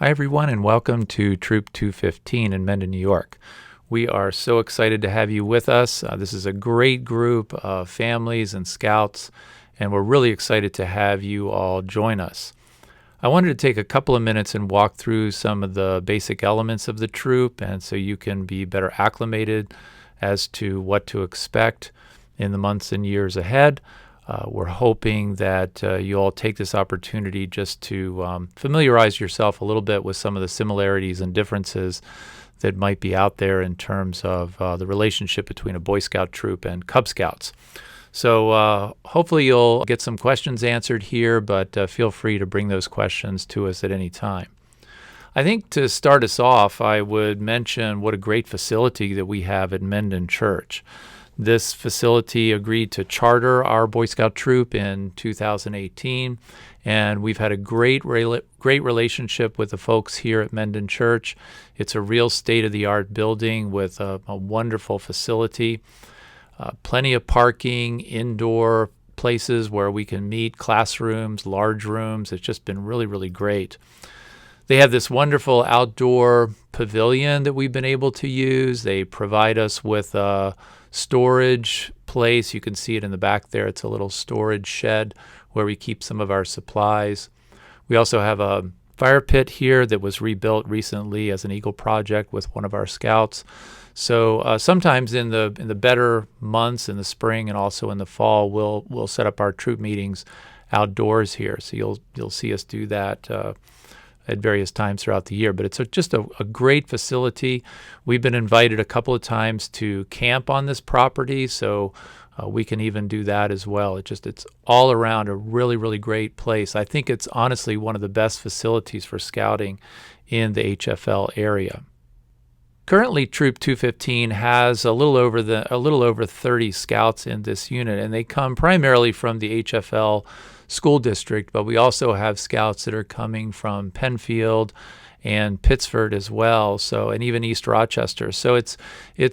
Hi, everyone, and welcome to Troop 215 in Mendon, New York. We are so excited to have you with us. This is a great group of families and scouts, and we're really excited to have you all join us. I wanted to take a couple of minutes and walk through some of the basic elements of the troop, and so you can be better acclimated as to what to expect in the months and years ahead. We're hoping that you all take this opportunity just to familiarize yourself a little bit with some of the similarities and differences that might be out there in terms of the relationship between a Boy Scout troop and Cub Scouts. So hopefully you'll get some questions answered here, but feel free to bring those questions to us at any time. I think to start us off, I would mention what a great facility that we have at Mendon Church. This facility agreed to charter our Boy Scout troop in 2018, and we've had a great relationship with the folks here at Mendon Church. It's a real state-of-the-art building with a wonderful facility, plenty of parking, indoor places where we can meet, classrooms, large rooms. It's just been really, really great. They have this wonderful outdoor pavilion that we've been able to use. They provide us with a storage place. You can see it in the back there. It's a little storage shed where we keep some of our supplies. We also have a fire pit here that was rebuilt recently as an Eagle project with one of our scouts. So sometimes in the better months, in the spring and also in the fall, we'll set up our troop meetings outdoors here. So you'll see us do that at various times throughout the year. But it's just a great facility. We've been invited a couple of times to camp on this property, so we can even do that as well. It's all around a really, really great place. I think it's honestly one of the best facilities for scouting in the HFL area. Currently, Troop 215 has a little over 30 scouts in this unit, and they come primarily from the HFL school district, but we also have scouts that are coming from Penfield and Pittsford as well, and even East Rochester. So it's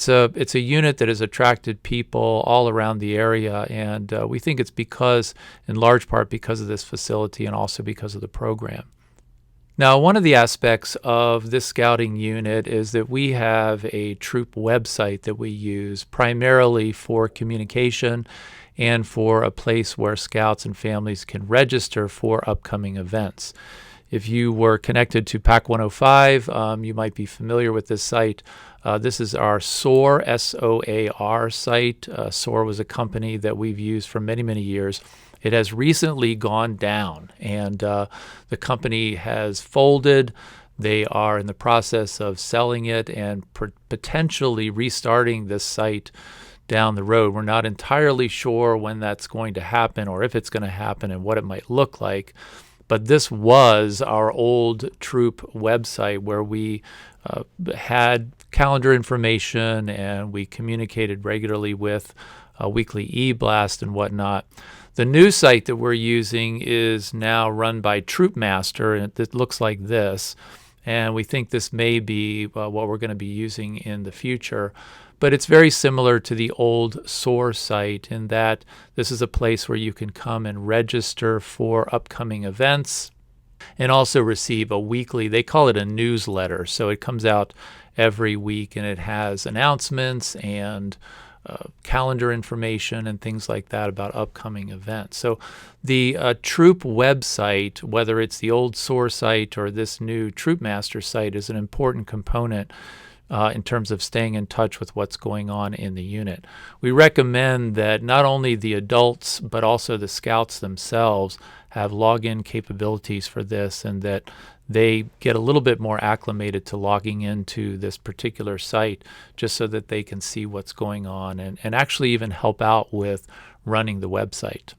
a unit that has attracted people all around the area, and we think it's in large part because of this facility and also because of the program. Now, one of the aspects of this scouting unit is that we have a troop website that we use primarily for communication and for a place where scouts and families can register for upcoming events. If you were connected to PAC 105, you might be familiar with this site. This is our SOAR, S-O-A-R site. SOAR was a company that we've used for many, many years. It has recently gone down, and the company has folded. They are in the process of selling it and potentially restarting this site down the road. We're not entirely sure when that's going to happen or if it's going to happen and what it might look like. But this was our old troop website where we had calendar information and we communicated regularly with a weekly e-blast and whatnot. The new site that we're using is now run by Troopmaster, and it looks like this. And we think this may be what we're going to be using in the future. But it's very similar to the old SOAR site in that this is a place where you can come and register for upcoming events and also receive a weekly, they call it a newsletter. So it comes out every week and it has announcements and calendar information and things like that about upcoming events. So the troop website, whether it's the old SOAR site or this new Troopmaster site, is an important component in terms of staying in touch with what's going on in the unit. We recommend that not only the adults but also the scouts themselves have login capabilities for this and that they get a little bit more acclimated to logging into this particular site just so that they can see what's going on and actually even help out with running the website.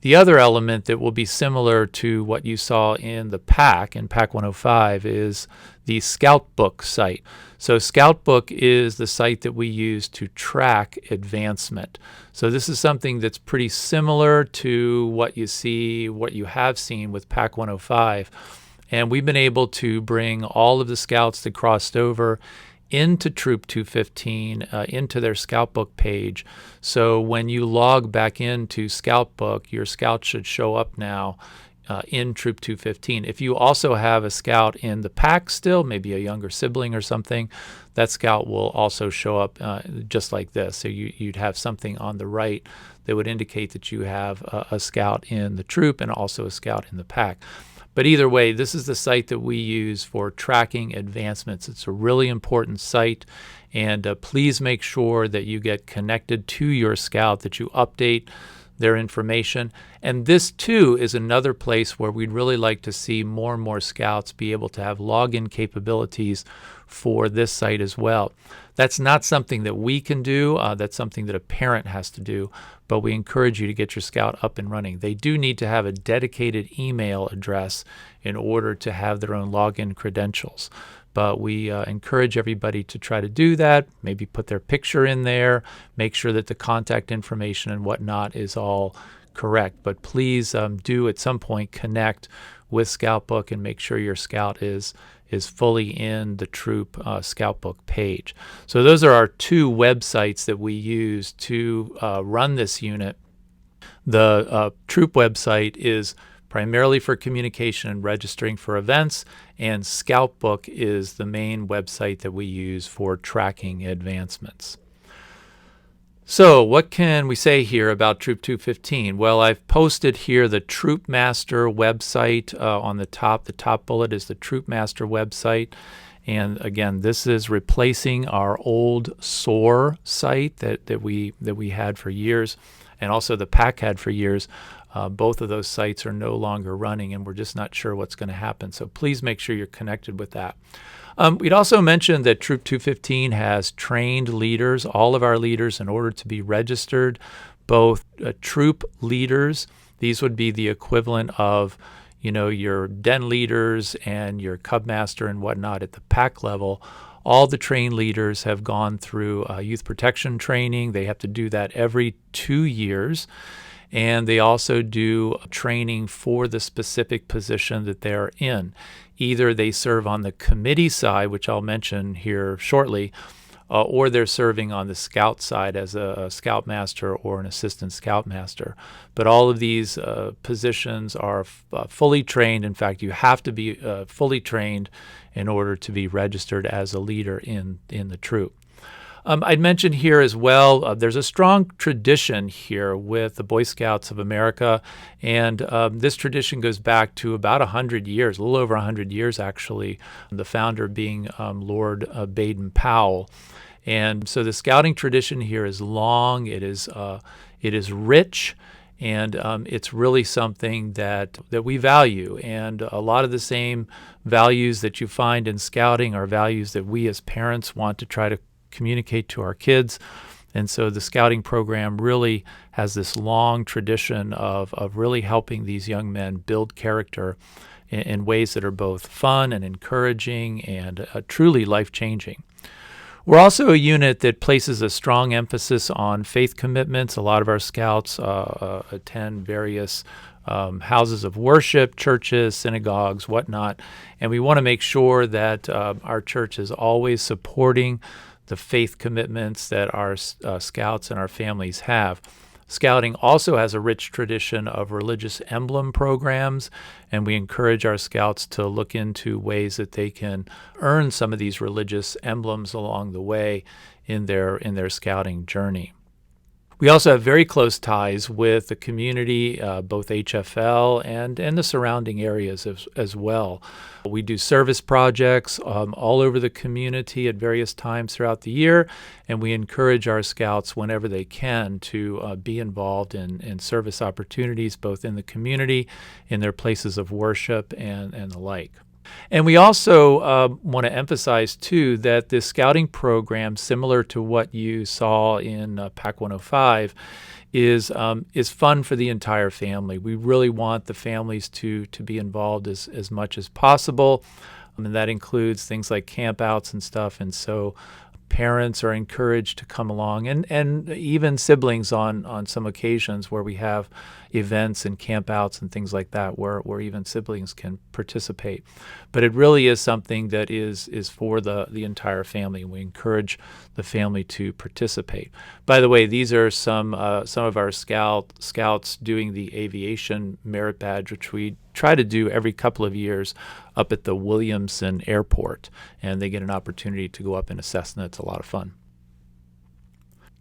The other element that will be similar to what you saw in the PAC, in PAC 105, is the Scoutbook site. So Scoutbook is the site that we use to track advancement. So this is something that's pretty similar to what you have seen with PAC 105. And we've been able to bring all of the scouts that crossed over into Troop 215, into their Scoutbook page. So when you log back into Scoutbook, your scout should show up now in Troop 215. If you also have a scout in the pack still, maybe a younger sibling or something, that scout will also show up just like this. So you'd have something on the right that would indicate that you have a scout in the troop and also a scout in the pack. But either way, this is the site that we use for tracking advancements. It's a really important site, and please make sure that you get connected to your scout, that you update their information. And this too is another place where we'd really like to see more and more scouts be able to have login capabilities for this site as well. That's not something that we can do. That's something that a parent has to do, but we encourage you to get your scout up and running. They do need to have a dedicated email address in order to have their own login credentials. But we encourage everybody to try to do that, maybe put their picture in there, make sure that the contact information and whatnot is all correct. But please do at some point connect with Scoutbook and make sure your scout is fully in the troop Scoutbook page. So those are our two websites that we use to run this unit. The troop website is primarily for communication and registering for events, and Scoutbook is the main website that we use for tracking advancements. So what can we say here about Troop 215? Well, I've posted here the Troop Master website on the top. The top bullet is the Troop Master website. And again, this is replacing our old SOAR site that we had for years, and also the PAC had for years. Both of those sites are no longer running, and we're just not sure what's going to happen. So please make sure you're connected with that. We'd also mentioned that Troop 215 has trained leaders, all of our leaders, in order to be registered, both troop leaders. These would be the equivalent of, your den leaders and your cub master and whatnot at the pack level. All the trained leaders have gone through youth protection training. They have to do that every 2 years. And they also do training for the specific position that they're in. Either they serve on the committee side, which I'll mention here shortly, or they're serving on the scout side as a scoutmaster or an assistant scoutmaster. But all of these positions are fully trained. In fact, you have to be fully trained in order to be registered as a leader in the troop. I'd mention here as well, there's a strong tradition here with the Boy Scouts of America, and this tradition goes back to about 100 years, a little over 100 years actually, the founder being Lord Baden-Powell. And so the scouting tradition here is long, it is rich, and it's really something that we value. And a lot of the same values that you find in scouting are values that we as parents want to try to communicate to our kids. And so the scouting program really has this long tradition of really helping these young men build character in ways that are both fun and encouraging and truly life-changing. We're also a unit that places a strong emphasis on faith commitments. A lot of our scouts attend various houses of worship, churches, synagogues, whatnot, and we want to make sure that our church is always supporting the faith commitments that our scouts and our families have. Scouting also has a rich tradition of religious emblem programs, and we encourage our scouts to look into ways that they can earn some of these religious emblems along the way in their scouting journey. We also have very close ties with the community, both HFL and the surrounding areas as well. We do service projects all over the community at various times throughout the year, and we encourage our scouts whenever they can to be involved in service opportunities, both in the community, in their places of worship, and the like. And we also want to emphasize, too, that this scouting program, similar to what you saw in PAC 105, is fun for the entire family. We really want the families to be involved as much as possible, and that includes things like campouts and stuff. And so parents are encouraged to come along, and even siblings on some occasions where we have events and campouts and things like that where even siblings can participate. But it really is something that is for the entire family, and we encourage the family to participate. By the way, these are some of our scouts doing the aviation merit badge, which we try to do every couple of years up at the Williamson Airport, and they get an opportunity to go up in a Cessna. It's a lot of fun.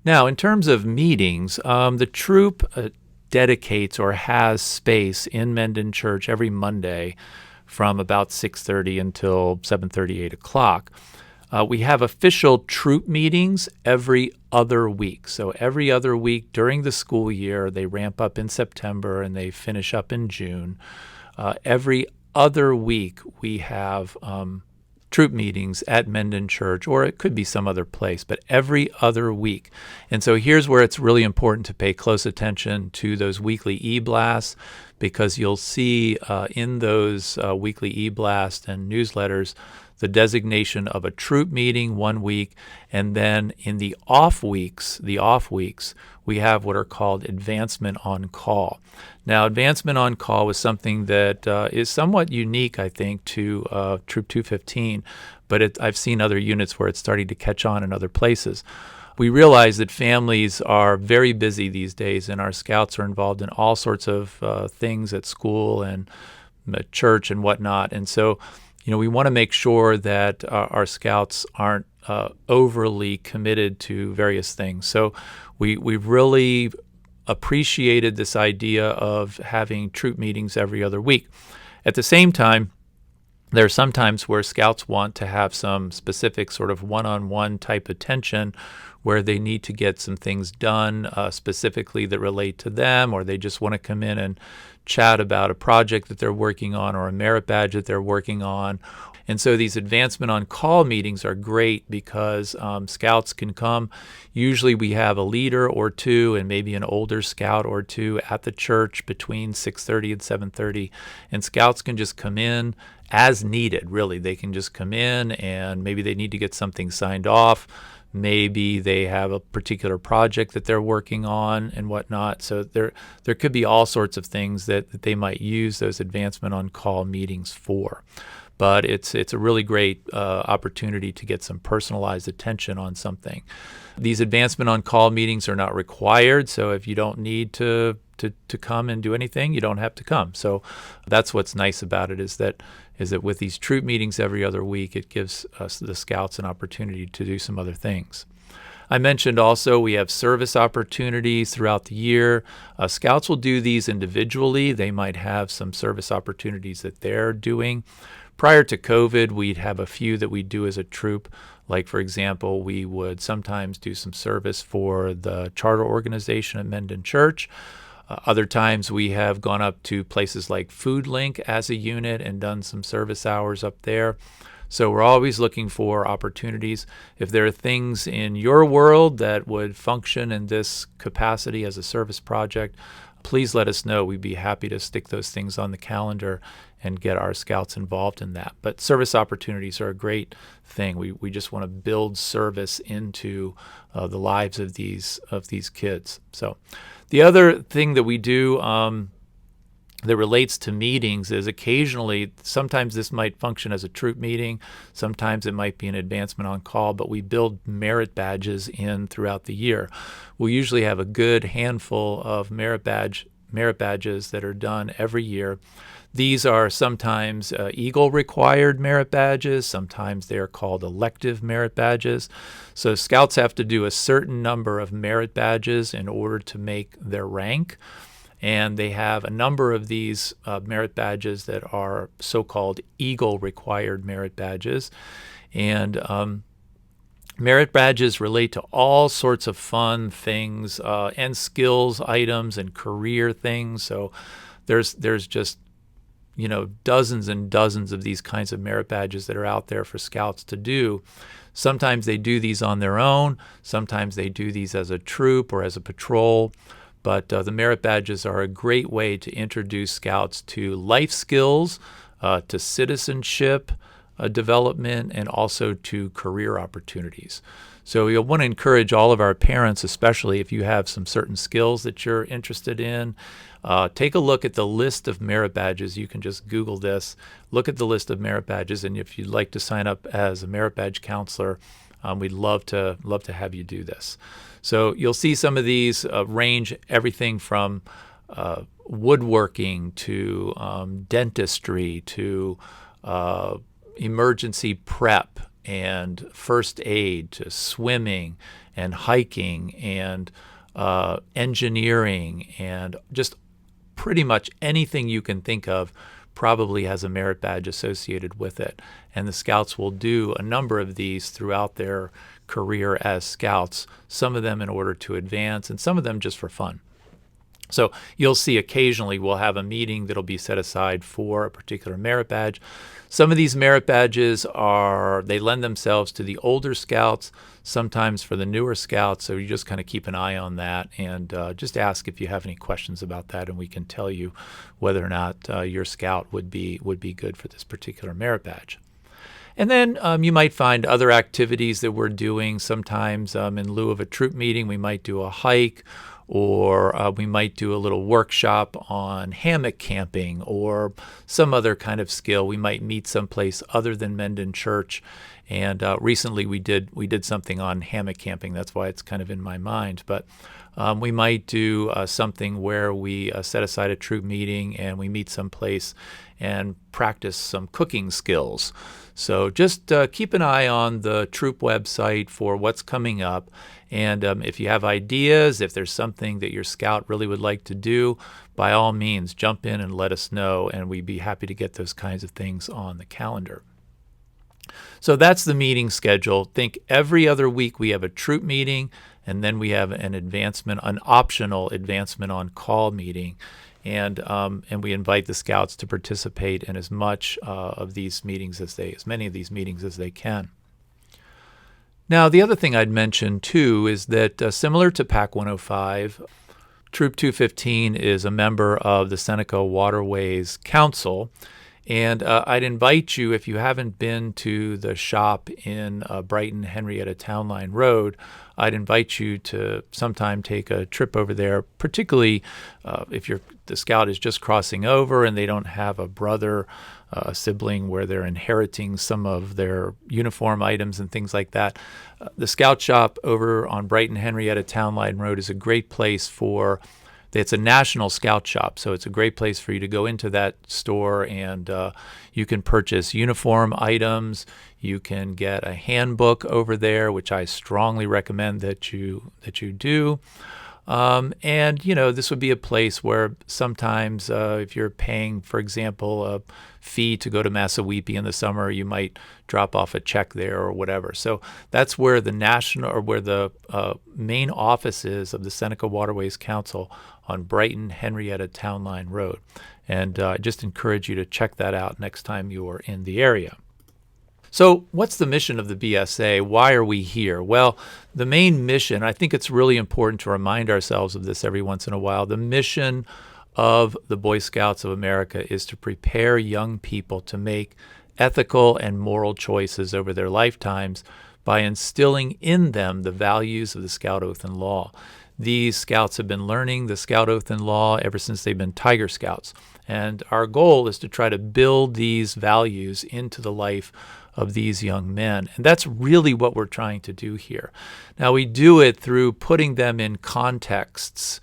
Now, in terms of meetings, the troop dedicates or has space in Mendon Church every Monday from about 6:30 until 7:30, 8 o'clock. We have official troop meetings every other week. So every other week during the school year, they ramp up in September and they finish up in June. Every other week, we have troop meetings at Mendon Church, or it could be some other place, but every other week. And so here's where it's really important to pay close attention to those weekly e-blasts, because you'll see in those weekly e-blasts and newsletters the designation of a troop meeting one week, and then in the off weeks, we have what are called advancement on call. Now, advancement on call was something that is somewhat unique, I think, to Troop 215, but I've seen other units where it's starting to catch on in other places. We realize that families are very busy these days, and our scouts are involved in all sorts of things at school and at church and whatnot. And so, we want to make sure that our scouts aren't overly committed to various things. So we've really appreciated this idea of having troop meetings every other week. At the same time, there are some times where scouts want to have some specific sort of one-on-one type attention where they need to get some things done specifically that relate to them, or they just want to come in and chat about a project that they're working on or a merit badge that they're working on. And so these advancement on call meetings are great because scouts can come. Usually we have a leader or two and maybe an older scout or two at the church between 6:30 and 7:30, and scouts can just come in as needed, really. They can just come in and maybe they need to get something signed off. Maybe they have a particular project that they're working on and whatnot. So there could be all sorts of things that they might use those advancement on call meetings for. But it's a really great opportunity to get some personalized attention on something. These advancement on call meetings are not required, so if you don't need to come and do anything, you don't have to come. So that's what's nice about it is that with these troop meetings every other week, it gives us, the scouts, an opportunity to do some other things. I mentioned also we have service opportunities throughout the year. Scouts will do these individually. They might have some service opportunities that they're doing. Prior to COVID, we'd have a few that we do as a troop. Like, for example, we would sometimes do some service for the charter organization at Mendon Church. Other times we have gone up to places like Food Link as a unit and done some service hours up there. So we're always looking for opportunities. If there are things in your world that would function in this capacity as a service project, please let us know. We'd be happy to stick those things on the calendar and get our scouts involved in that. But service opportunities are a great thing. We just want to build service into the lives of these kids. So the other thing that we do that relates to meetings is occasionally, sometimes this might function as a troop meeting, sometimes it might be an advancement on call, but we build merit badges in throughout the year. We usually have a good handful of merit badges that are done every year. These are sometimes Eagle required merit badges. Sometimes they're called elective merit badges. So scouts have to do a certain number of merit badges in order to make their rank. And they have a number of these merit badges that are so-called Eagle required merit badges. And merit badges relate to all sorts of fun things and skills items and career things. So there's just dozens and dozens of these kinds of merit badges that are out there for scouts to do. Sometimes they do these on their own. Sometimes they do these as a troop or as a patrol. But the merit badges are a great way to introduce scouts to life skills, to citizenship development, and also to career opportunities. So we want to encourage all of our parents, especially if you have some certain skills that you're interested in, take a look at the list of merit badges. You can just Google this, look at the list of merit badges, and if you'd like to sign up as a merit badge counselor, we'd love to have you do this. So you'll see some of these range everything from woodworking to dentistry to emergency prep and first aid to swimming and hiking and engineering, and just pretty much anything you can think of probably has a merit badge associated with it. And the Scouts will do a number of these throughout their career as Scouts, some of them in order to advance and some of them just for fun. So you'll see occasionally we'll have a meeting that'll be set aside for a particular merit badge. Some of these merit badges they lend themselves to the older Scouts, sometimes for the newer Scouts, so you just kind of keep an eye on that and just ask if you have any questions about that, and we can tell you whether or not your Scout would be good for this particular merit badge. And then you might find other activities that we're doing. Sometimes in lieu of a troop meeting, we might do a hike, or we might do a little workshop on hammock camping or some other kind of skill. We might meet someplace other than Mendon Church. And recently we did something on hammock camping. That's why it's kind of in my mind. But we might do something where we set aside a troop meeting and we meet someplace and practice some cooking skills. So just keep an eye on the troop website for what's coming up. And if you have ideas, if there's something that your Scout really would like to do, by all means, jump in and let us know, and we'd be happy to get those kinds of things on the calendar. So that's the meeting schedule. Think every other week we have a troop meeting, and then we have an optional advancement on call meeting. And we invite the Scouts to participate in as much of these meetings as many of these meetings as they can. Now, the other thing I'd mention too is that similar to PAC 105, Troop 215 is a member of the Seneca Waterways Council. And I'd invite you, if you haven't been to the shop in Brighton Henrietta Town Line Road, I'd invite you to sometime take a trip over there, particularly if the Scout is just crossing over and they don't have a brother, a sibling where they're inheriting some of their uniform items and things like that. The Scout shop over on Brighton Henrietta Town Line Road is a great place it's a national Scout shop, so it's a great place for you to go into that store, and you can purchase uniform items. You can get a handbook over there, which I strongly recommend that you do. And, this would be a place where sometimes if you're paying, for example, a fee to go to Massawepie in the summer, you might drop off a check there or whatever. So that's where the main office is of the Seneca Waterways Council on Brighton Henrietta Town Line Road. And I just encourage you to check that out next time you are in the area. So what's the mission of the BSA? Why are we here? Well, the main mission, I think it's really important to remind ourselves of this every once in a while. The mission of the Boy Scouts of America is to prepare young people to make ethical and moral choices over their lifetimes by instilling in them the values of the Scout Oath and Law. These Scouts have been learning the Scout Oath and Law ever since they've been Tiger Scouts. And our goal is to try to build these values into the life of these young men. And that's really what we're trying to do here. Now, we do it through putting them in contexts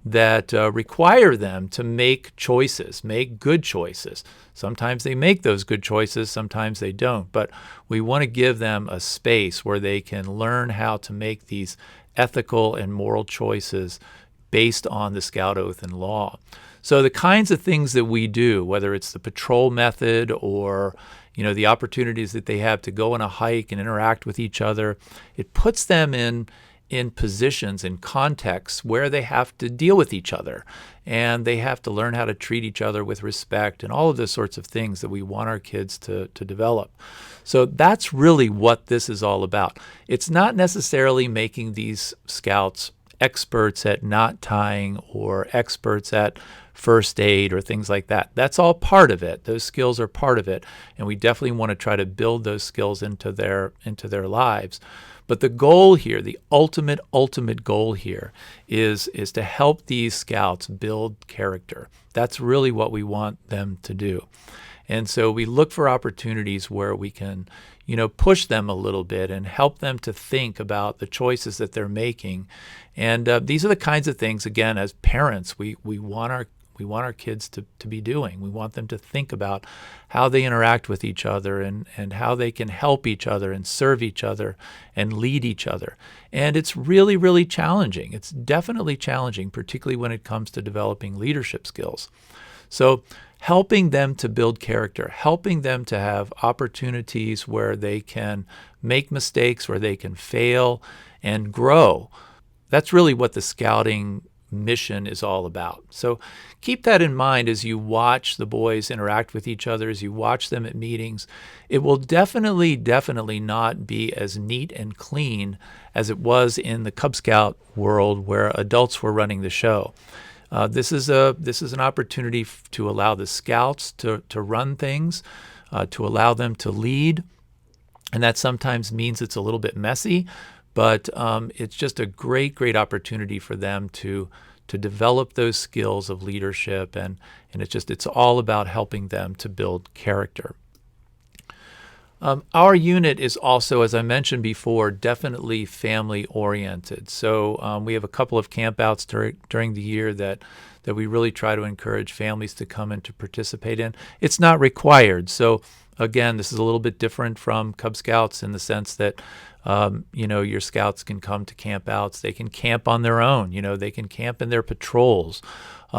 that require them to make choices, make good choices. Sometimes they make those good choices, sometimes they don't. But we want to give them a space where they can learn how to make these ethical and moral choices based on the Scout Oath and Law. So the kinds of things that we do, whether it's the patrol method or the opportunities that they have to go on a hike and interact with each other, it puts them in positions, in contexts where they have to deal with each other, and they have to learn how to treat each other with respect and all of those sorts of things that we want our kids to develop. So that's really what this is all about. It's not necessarily making these Scouts experts at knot tying or experts at first aid or things like that. That's all part of it. Those skills are part of it, and we definitely want to try to build those skills into their lives. But the goal here, the ultimate goal here is to help these Scouts build character. That's really what we want them to do. And so we look for opportunities where we can, push them a little bit and help them to think about the choices that they're making. And these are the kinds of things, again, as parents, we want our kids to be doing. We want them to think about how they interact with each other and how they can help each other and serve each other and lead each other. And it's really, really challenging. It's definitely challenging, particularly when it comes to developing leadership skills. So helping them to build character, helping them to have opportunities where they can make mistakes, where they can fail and grow. That's really what the scouting mission is all about. So keep that in mind as you watch the boys interact with each other, as you watch them at meetings. It will definitely not be as neat and clean as it was in the Cub Scout world where adults were running the show. This is an opportunity to allow the scouts to run things, to allow them to lead, and that sometimes means it's a little bit messy, but it's just a great opportunity for them to develop those skills of leadership, and it's all about helping them to build character. Our unit is also, as I mentioned before, definitely family-oriented. So we have a couple of campouts during the year that we really try to encourage families to come and to participate in. It's not required. So again, this is a little bit different from Cub Scouts in the sense that your scouts can come to campouts. They can camp on their own. They can camp in their patrols.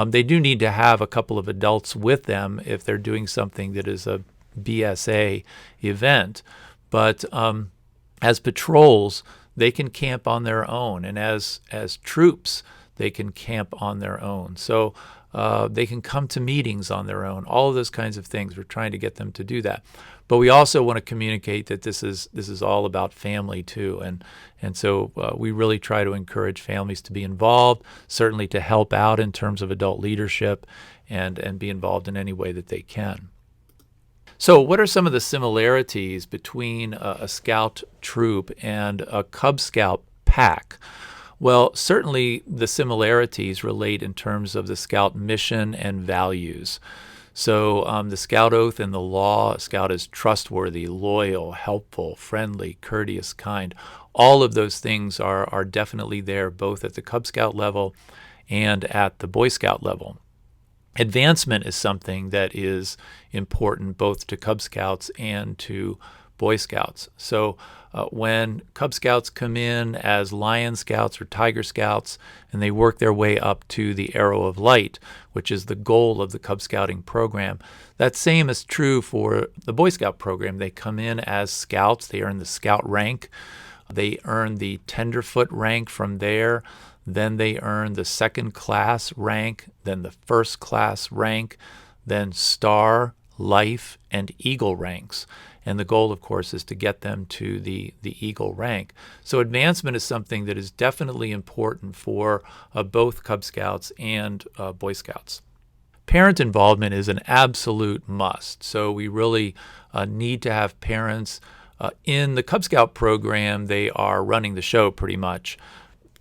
They do need to have a couple of adults with them if they're doing something that is a BSA event, but as patrols, they can camp on their own, and as troops, they can camp on their own. So they can come to meetings on their own. All of those kinds of things. We're trying to get them to do that, but we also want to communicate that this is all about family too, and so we really try to encourage families to be involved, certainly to help out in terms of adult leadership, and be involved in any way that they can. So what are some of the similarities between a Scout troop and a Cub Scout pack? Well, certainly the similarities relate in terms of the Scout mission and values. So the Scout Oath and the law, a Scout is trustworthy, loyal, helpful, friendly, courteous, kind. All of those things are definitely there, both at the Cub Scout level and at the Boy Scout level. Advancement is something that is important both to Cub Scouts and to Boy Scouts. So when Cub Scouts come in as Lion Scouts or Tiger Scouts and they work their way up to the Arrow of Light, which is the goal of the Cub Scouting program, that same is true for the Boy Scout program. They come in as Scouts. They earn the Scout rank. They earn the Tenderfoot rank from there. Then they earn the second class rank, then the first class rank, then Star, Life, and Eagle ranks. And the goal, of course, is to get them to the Eagle rank. So advancement is something that is definitely important for both Cub Scouts and Boy Scouts. Parent involvement is an absolute must. So we really need to have parents. In the Cub Scout program, they are running the show pretty much.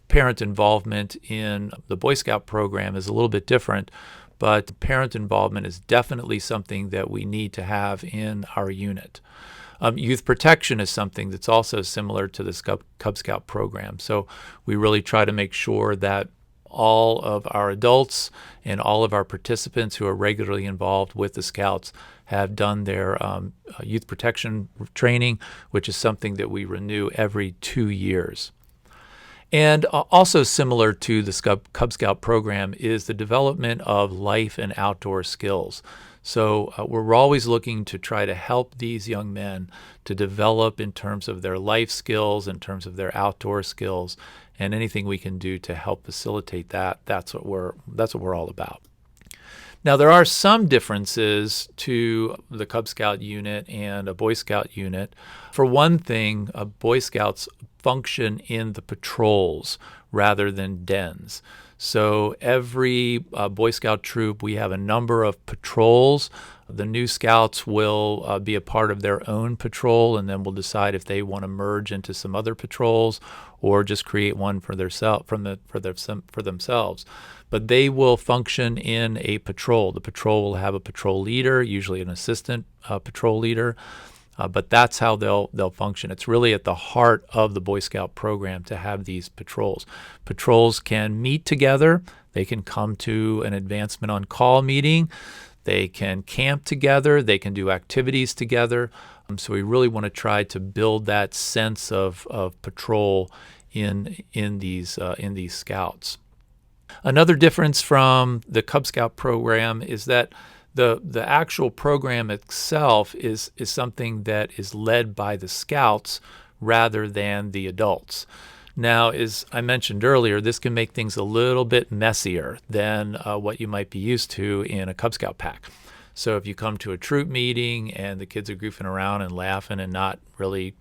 Parent involvement in the Boy Scout program is a little bit different, but parent involvement is definitely something that we need to have in our unit. Youth protection is something that's also similar to the Cub Scout program. So we really try to make sure that all of our adults and all of our participants who are regularly involved with the Scouts have done their youth protection training, which is something that we renew every 2 years. And also similar to the Cub Scout program is the development of life and outdoor skills. So we're always looking to try to help these young men to develop in terms of their life skills, in terms of their outdoor skills, and anything we can do to help facilitate that. That's what we're all about. Now, there are some differences to the Cub Scout unit and a Boy Scout unit. For one thing, Boy Scouts function in the patrols rather than dens. So every Boy Scout troop, we have a number of patrols The new scouts will be a part of their own patrol, and then will decide if they want to merge into some other patrols or just create one for themselves. But they will function in a patrol. The patrol will have a patrol leader, usually an assistant patrol leader. But that's how they'll function. It's really at the heart of the Boy Scout program to have these patrols. Patrols can meet together. They can come to an advancement on call meeting. They can camp together. They can do activities together. So we really want to try to build that sense of patrol in these scouts. Another difference from the Cub Scout program is that the actual program itself is something that is led by the scouts rather than the adults. Now, as I mentioned earlier, this can make things a little bit messier than what you might be used to in a Cub Scout pack. So if you come to a troop meeting and the kids are goofing around and laughing and not really,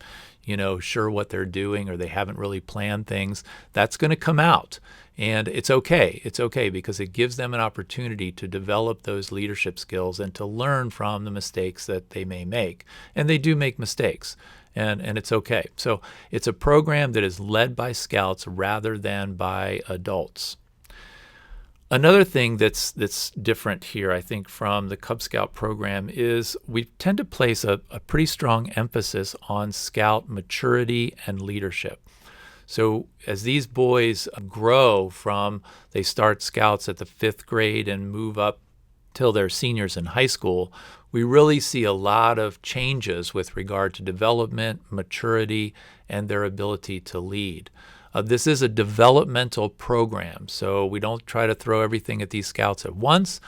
sure what they're doing, or they haven't really planned things, that's going to come out. And it's okay. It's okay because it gives them an opportunity to develop those leadership skills and to learn from the mistakes that they may make. And they do make mistakes, and it's okay. So it's a program that is led by scouts rather than by adults. Another thing that's different here, I think, from the Cub Scout program is we tend to place a pretty strong emphasis on scout maturity and leadership. So as these boys grow they start scouts at the 5th grade and move up till they're seniors in high school, we really see a lot of changes with regard to development, maturity, and their ability to lead. This is a developmental program, so we don't try to throw everything at these scouts at once,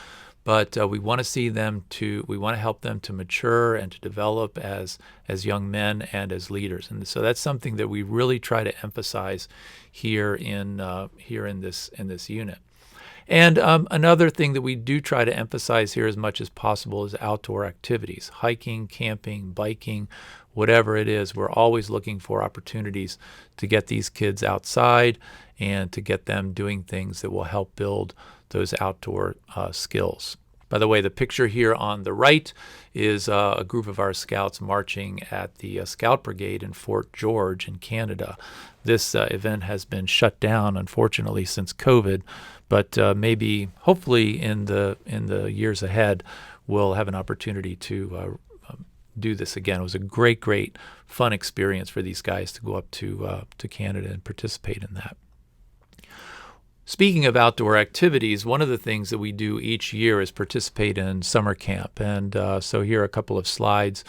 but we want to help them to mature and to develop as young men and as leaders. And so that's something that we really try to emphasize here in this unit. And another thing that we do try to emphasize here as much as possible is outdoor activities, hiking, camping, biking, whatever it is. We're always looking for opportunities to get these kids outside and to get them doing things that will help build those outdoor skills. By the way, the picture here on the right is a group of our scouts marching at the Scout Brigade in Fort George in Canada. This event has been shut down, unfortunately, since COVID, but maybe, hopefully, in the years ahead, we'll have an opportunity to do this again. It was a great, fun experience for these guys to go up to Canada and participate in that. Speaking of outdoor activities, one of the things that we do each year is participate in summer camp. And so here are a couple of slides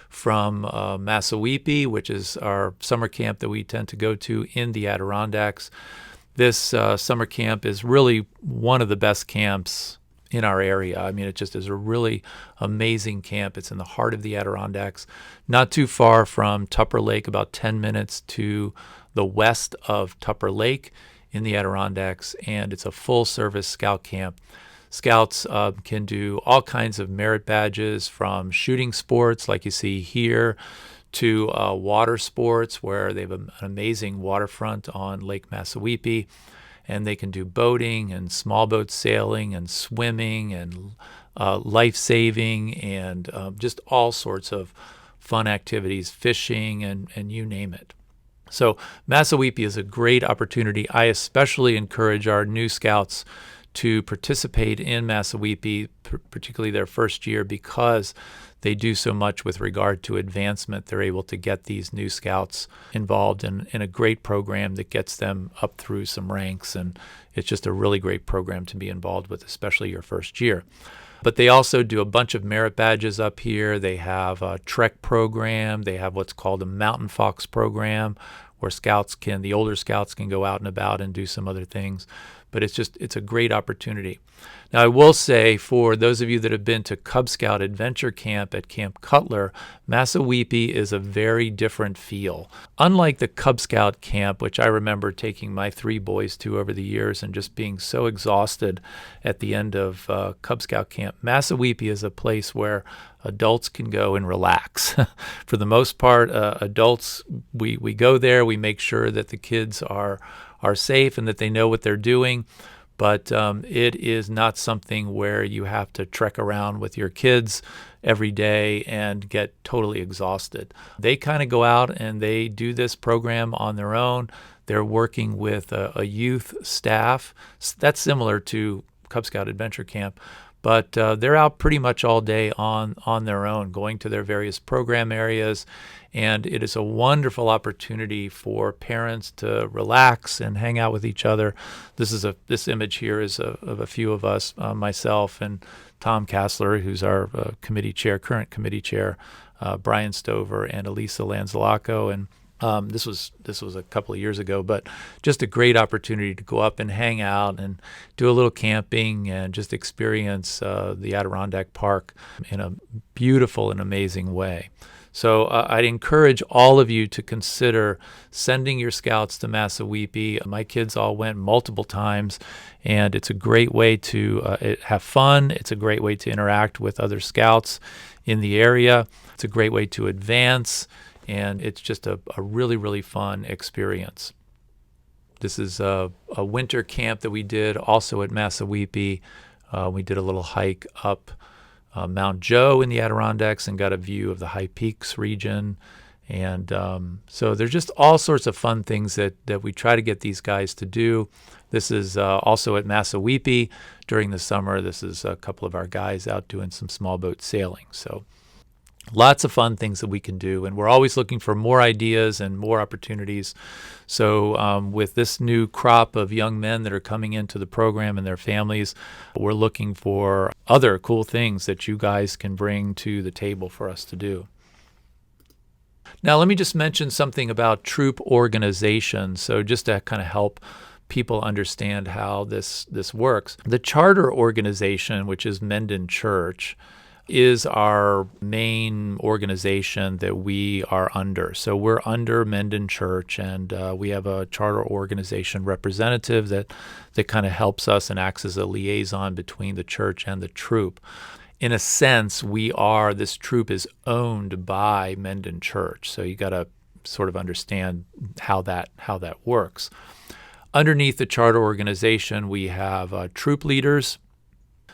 from Massawepie, which is our summer camp that we tend to go to in the Adirondacks. This summer camp is really one of the best camps in our area. I mean, it just is a really amazing camp. It's in the heart of the Adirondacks, not too far from Tupper Lake, about 10 minutes to the west of Tupper Lake in the Adirondacks, and it's a full-service scout camp. Scouts can do all kinds of merit badges, from shooting sports like you see here to water sports, where they have an amazing waterfront on Lake Massawepie, and they can do boating and small boat sailing and swimming and life-saving and just all sorts of fun activities, fishing and you name it. So Massawepie is a great opportunity. I especially encourage our new scouts to participate in Massawepie, particularly their first year, because they do so much with regard to advancement. They're able to get these new scouts involved in a great program that gets them up through some ranks, and it's just a really great program to be involved with, especially your first year. But they also do a bunch of merit badges up here. They have a Trek program. They have what's called a Mountain Fox program, where the older scouts can go out and about and do some other things. But it's a great opportunity. Now, I will say, for those of you that have been to Cub Scout Adventure Camp at Camp Cutler, Massawepie is a very different feel. Unlike the Cub Scout camp, which I remember taking my 3 boys to over the years and just being so exhausted at the end of Cub Scout camp, Massawepie is a place where adults can go and relax. For the most part, adults, we go there, we make sure that the kids are safe and that they know what they're doing. but it is not something where you have to trek around with your kids every day and get totally exhausted. They kind of go out and they do this program on their own. They're working with a youth staff. That's similar to Cub Scout Adventure Camp, but they're out pretty much all day on their own, going to their various program areas, and it is a wonderful opportunity for parents to relax and hang out with each other. This image here is of a few of us, myself and Tom Kassler, who's our current committee chair, Brian Stover, and Elisa Lanzalaco, and this was a couple of years ago, but just a great opportunity to go up and hang out and do a little camping and just experience the Adirondack Park in a beautiful and amazing way. So I'd encourage all of you to consider sending your scouts to Massawepie. My kids all went multiple times, and it's a great way to have fun. It's a great way to interact with other scouts in the area. It's a great way to advance, and it's just a really, really fun experience. This is a winter camp that we did also at Massawepie. We did a little hike up Mount Joe in the Adirondacks and got a view of the High Peaks region. And so there's just all sorts of fun things that we try to get these guys to do. This is also at Massawepie during the summer. This is a couple of our guys out doing some small boat sailing. So lots of fun things that we can do, and we're always looking for more ideas and more opportunities. So with this new crop of young men that are coming into the program and their families, we're looking for other cool things that you guys can bring to the table for us to do. Now, let me just mention something about troop organization, so just to kind of help people understand how this works. The charter organization, which is Mendon Church, is our main organization that we are under. So we're under Mendon Church, and we have a charter organization representative that kind of helps us and acts as a liaison between the church and the troop. In a sense, this troop is owned by Mendon Church. So you got to sort of understand how that works. Underneath the charter organization, we have troop leaders.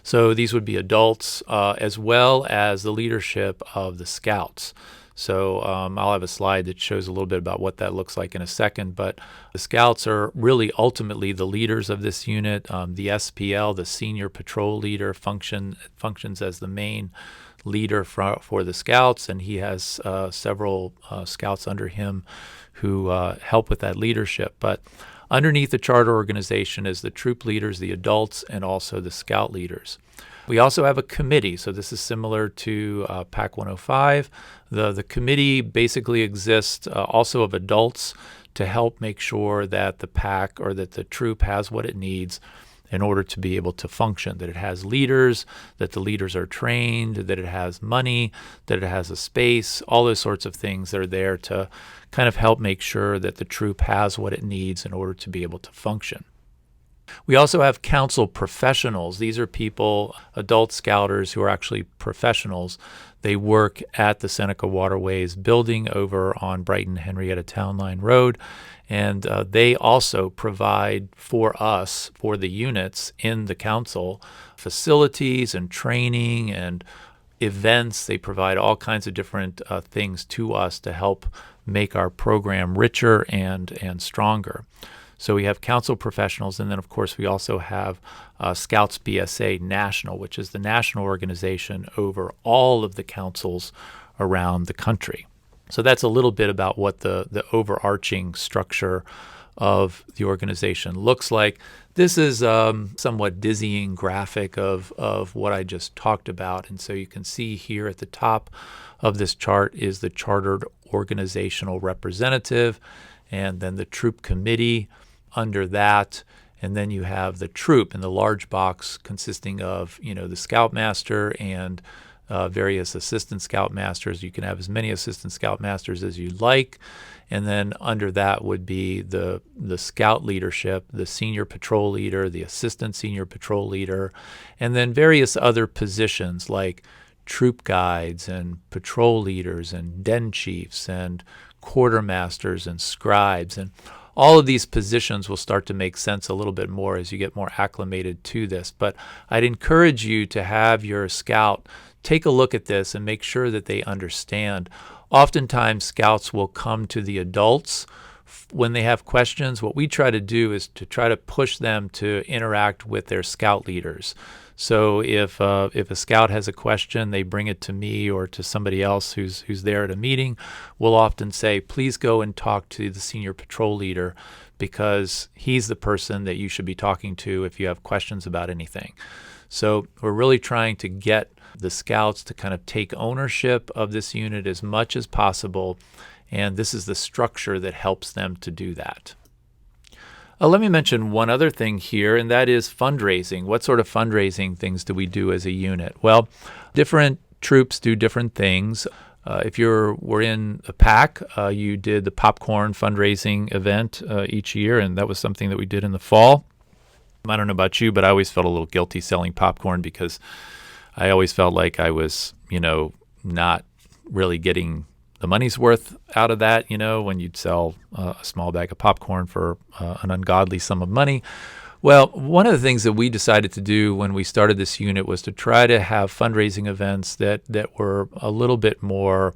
So these would be adults as well as the leadership of the scouts. So I'll have a slide that shows a little bit about what that looks like in a second. But the scouts are really ultimately the leaders of this unit. The SPL, the senior patrol leader, functions as the main leader for the scouts, and he has several scouts under him who help with that leadership. But underneath the charter organization is the troop leaders, the adults, and also the scout leaders. We also have a committee, so this is similar to PAC 105. The committee basically exists also of adults to help make sure that the PAC or that the troop has what it needs in order to be able to function, that it has leaders, that the leaders are trained, that it has money, that it has a space, all those sorts of things that are there to kind of help make sure that the troop has what it needs in order to be able to function. We also have council professionals. These are people, adult scouters who are actually professionals. They work at the Seneca Waterways building over on Brighton-Henrietta Town Line Road, and they also provide for us, for the units in the council, facilities and training and events. They provide all kinds of different things to us to help make our program richer and stronger. So we have council professionals, and then, of course, we also have Scouts BSA National, which is the national organization over all of the councils around the country. So that's a little bit about what the overarching structure of the organization looks like. This is a somewhat dizzying graphic of what I just talked about. And so you can see here at the top of this chart is the chartered organizational representative, and then the troop committee under that, and then you have the troop in the large box consisting of, the scoutmaster and various assistant scoutmasters. You can have as many assistant scoutmasters as you like, and then under that would be the scout leadership, the senior patrol leader, the assistant senior patrol leader, and then various other positions like troop guides and patrol leaders and den chiefs and quartermasters and scribes, and all of these positions will start to make sense a little bit more as you get more acclimated to this. But I'd encourage you to have your scout take a look at this and make sure that they understand. Oftentimes, scouts will come to the adults when they have questions. What we try to do is to try to push them to interact with their scout leaders. So if a scout has a question, they bring it to me or to somebody else who's there at a meeting. We'll often say, please go and talk to the senior patrol leader, because he's the person that you should be talking to if you have questions about anything. So we're really trying to get the scouts to kind of take ownership of this unit as much as possible, and this is the structure that helps them to do that. Let me mention one other thing here, and that is fundraising. What sort of fundraising things do we do as a unit? Well, different troops do different things. If we're in a pack, you did the popcorn fundraising event each year, and that was something that we did in the fall. I don't know about you, but I always felt a little guilty selling popcorn because I always felt like I was, not really getting the money's worth out of that, when you'd sell a small bag of popcorn for an ungodly sum of money. Well, one of the things that we decided to do when we started this unit was to try to have fundraising events that were a little bit more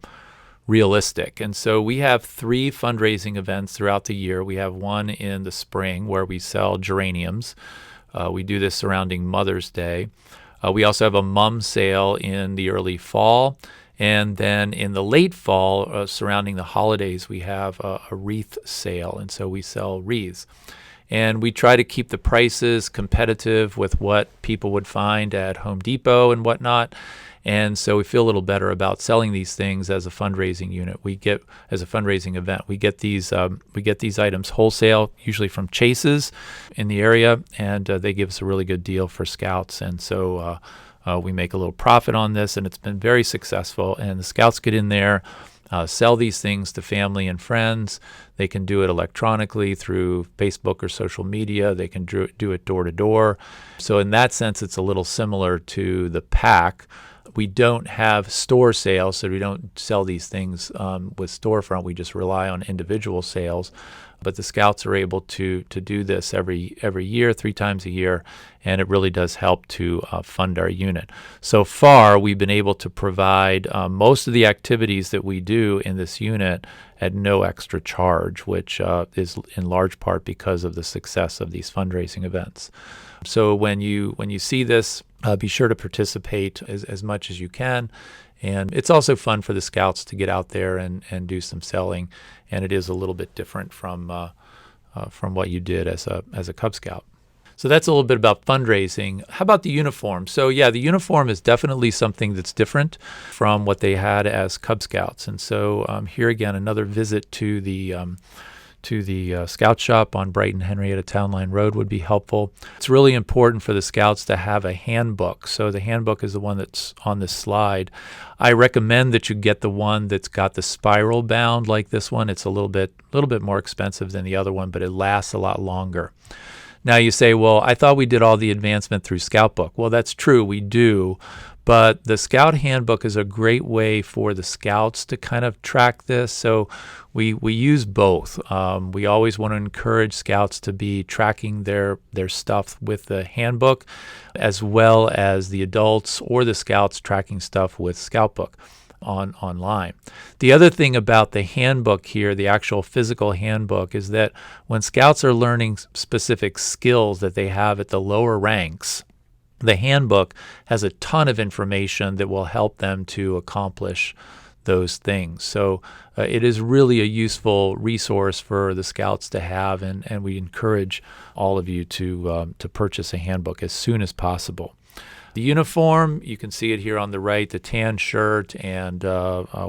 realistic. And so we have 3 fundraising events throughout the year. We have one in the spring where we sell geraniums. We do this surrounding Mother's Day. We also have a mum sale in the early fall. And then in the late fall, surrounding the holidays, we have a wreath sale. And so we sell wreaths. And we try to keep the prices competitive with what people would find at Home Depot and whatnot. And so we feel a little better about selling these things as a fundraising unit. As a fundraising event, we get these items wholesale, usually from Chase's in the area, and they give us a really good deal for scouts. And so we make a little profit on this, and it's been very successful. And the scouts get in there, sell these things to family and friends. They can do it electronically through Facebook or social media. They can do it door to door. So in that sense, it's a little similar to the pack. We don't have store sales, so we don't sell these things with storefront. We just rely on individual sales. But the scouts are able to do this every year, 3 times a year, and it really does help to fund our unit. So far, we've been able to provide most of the activities that we do in this unit at no extra charge, which is in large part because of the success of these fundraising events. So when you see this, be sure to participate as much as you can. And it's also fun for the scouts to get out there and do some selling, and it is a little bit different from what you did as a Cub Scout. So that's a little bit about fundraising. How about the uniform? So yeah, the uniform is definitely something that's different from what they had as Cub Scouts. And so here again, another visit to the Scout Shop on Brighton Henrietta Town Line Road would be helpful. It's really important for the Scouts to have a handbook. So the handbook is the one that's on this slide. I recommend that you get the one that's got the spiral bound like this one. It's a little bit more expensive than the other one, but it lasts a lot longer. Now you say, well, I thought we did all the advancement through Scout Book. Well, that's true, we do. But the Scout Handbook is a great way for the Scouts to kind of track this. So we use both. We always want to encourage Scouts to be tracking their stuff with the handbook, as well as the adults or the Scouts tracking stuff with Scout Book online. The other thing about the handbook here, the actual physical handbook, is that when Scouts are learning specific skills that they have at the lower ranks, the handbook has a ton of information that will help them to accomplish those things. So it is really a useful resource for the Scouts to have, and we encourage all of you to purchase a handbook as soon as possible. The uniform, you can see it here on the right, the tan shirt, and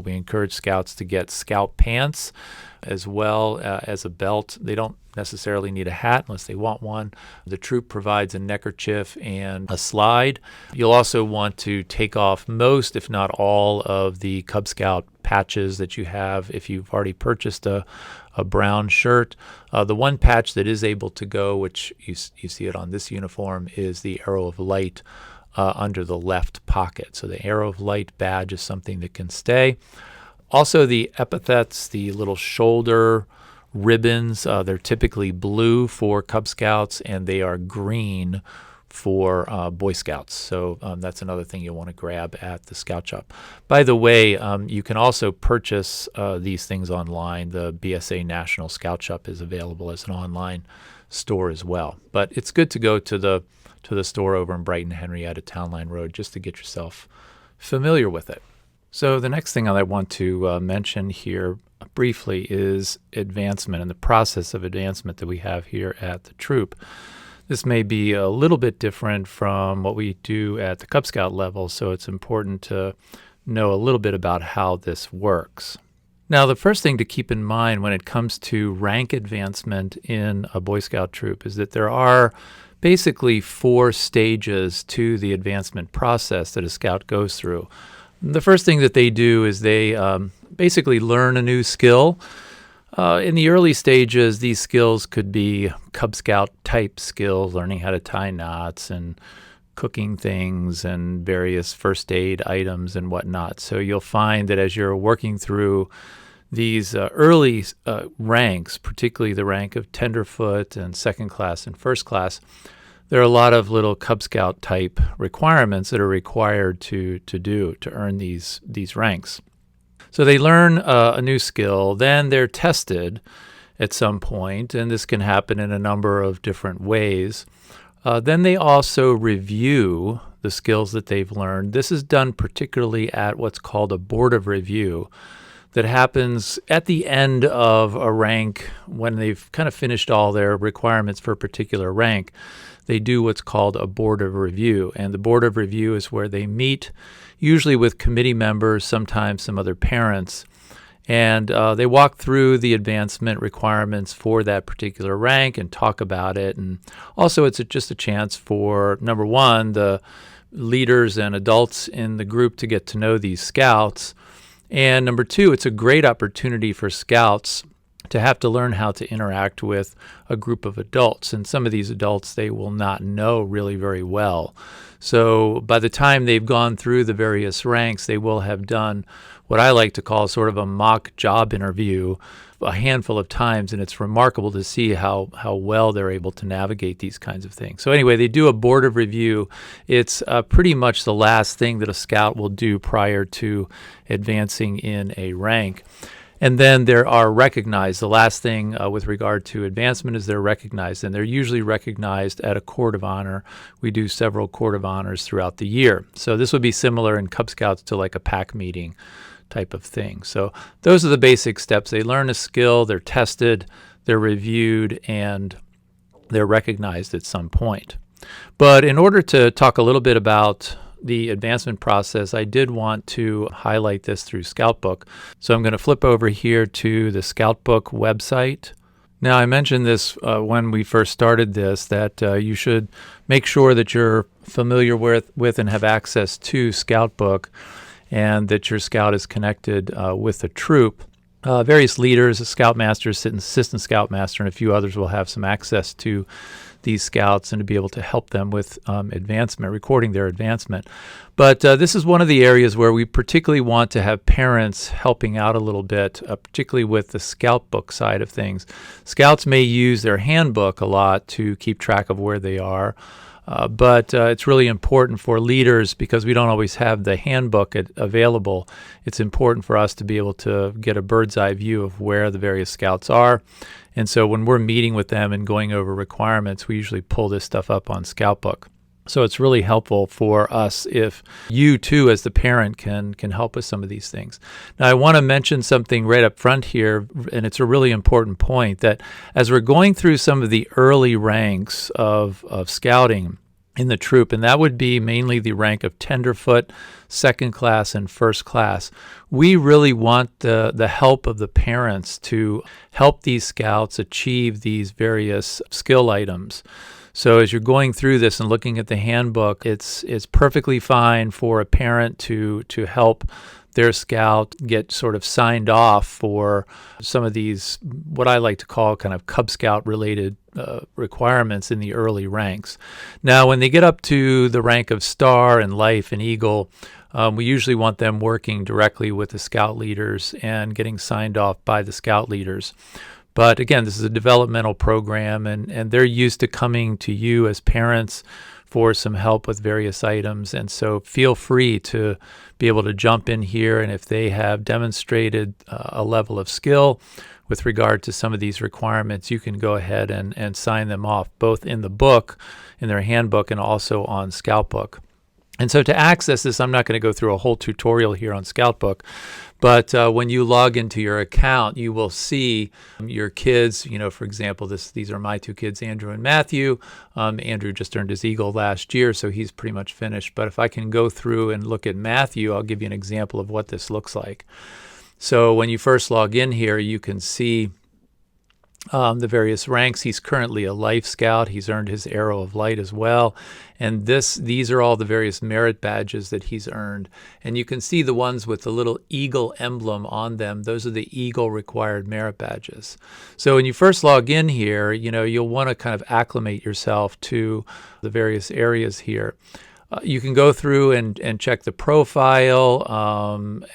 we encourage Scouts to get Scout pants as well as a belt. They don't necessarily need a hat unless they want one. The troop provides a neckerchief and a slide. You'll also want to take off most, if not all, of the Cub Scout patches that you have if you've already purchased a brown shirt. The one patch that is able to go, which you see it on this uniform, is the Arrow of Light under the left pocket. So the Arrow of Light badge is something that can stay. Also the epithets, the little shoulder ribbons. They're typically blue for Cub Scouts, and they are green for Boy Scouts. So that's another thing you'll want to grab at the Scout Shop. By the way, you can also purchase these things online. The BSA National Scout Shop is available as an online store as well. But it's good to go to the store over in Brighton, Henrietta, Town Line Road, just to get yourself familiar with it. So the next thing I want to mention here briefly is advancement and the process of advancement that we have here at the troop. This may be a little bit different from what we do at the Cub Scout level, so it's important to know a little bit about how this works. Now, the first thing to keep in mind when it comes to rank advancement in a Boy Scout troop is that there are basically 4 stages to the advancement process that a scout goes through. The first thing that they do is they basically learn a new skill. In the early stages, these skills could be Cub Scout type skills, learning how to tie knots and cooking things and various first aid items and whatnot. So you'll find that as you're working through these early ranks, particularly the rank of tenderfoot and second class and first class, there are a lot of little Cub Scout type requirements that are required to earn these ranks. So they learn a new skill, then they're tested at some point, and this can happen in a number of different ways. Then they also review the skills that they've learned. This is done particularly at what's called a board of review that happens at the end of a rank when they've kind of finished all their requirements for a particular rank. They do what's called a board of review, and the board of review is where they meet usually with committee members, sometimes some other parents, and they walk through the advancement requirements for that particular rank and talk about it. And also it's just a chance for, number one, the leaders and adults in the group to get to know these scouts, and number two, it's a great opportunity for scouts to have to learn how to interact with a group of adults. And some of these adults they will not know really very well. So by the time they've gone through the various ranks, they will have done what I like to call sort of a mock job interview a handful of times, and it's remarkable to see how well they're able to navigate these kinds of things. So anyway, they do a board of review. It's pretty much the last thing that a scout will do prior to advancing in a rank. And then there are recognized. The last thing with regard to advancement is they're recognized, and they're usually recognized at a court of honor. We do several court of honors throughout the year. So this would be similar in Cub Scouts to like a pack meeting type of thing. So those are the basic steps. They learn a skill, they're tested, they're reviewed, and they're recognized at some point. But in order to talk a little bit about the advancement process, I did want to highlight this through Scout Book. So I'm going to flip over here to the Scout Book website. Now, I mentioned this when we first started this, that you should make sure that you're familiar with and have access to Scout Book, and that your scout is connected with a troop. Various leaders, a scoutmaster, assistant scoutmaster, and a few others will have some access to these scouts and to be able to help them with advancement, recording their advancement. But this is one of the areas where we particularly want to have parents helping out a little bit, particularly with the Scout Book side of things. Scouts may use their handbook a lot to keep track of where they are. But it's really important for leaders, because we don't always have the handbook available. It's important for us to be able to get a bird's eye view of where the various scouts are. And so when we're meeting with them and going over requirements, we usually pull this stuff up on Scout Book. So it's really helpful for us if you too, as the parent, can help with some of these things. Now, I want to mention something right up front here, and it's a really important point, that as we're going through some of the early ranks of scouting in the troop, and that would be mainly the rank of tenderfoot, second class, and first class, we really want the help of the parents to help these scouts achieve these various skill items. So as you're going through this and looking at the handbook, it's perfectly fine for a parent to help their scout get sort of signed off for some of these, what I like to call kind of Cub Scout related requirements in the early ranks. Now, when they get up to the rank of Star and Life and Eagle, we usually want them working directly with the scout leaders and getting signed off by the scout leaders. But again, this is a developmental program, and they're used to coming to you as parents for some help with various items. And so feel free to be able to jump in here. And if they have demonstrated a level of skill with regard to some of these requirements, you can go ahead and sign them off, both in the book, in their handbook, and also on Scoutbook. And so to access this, I'm not going to go through a whole tutorial here on Scoutbook, but when you log into your account, you will see your kids. For example, these are my two kids, Andrew and Matthew. Andrew just earned his Eagle last year, so he's pretty much finished. But if I can go through and look at Matthew, I'll give you an example of what this looks like. So when you first log in here, you can see the various ranks. He's currently a Life Scout. He's earned his Arrow of Light as well. And these are all the various merit badges that he's earned. And you can see the ones with the little eagle emblem on them. Those are the Eagle required merit badges. So when you first log in here, you'll want to kind of acclimate yourself to the various areas here. You can go through and check the profile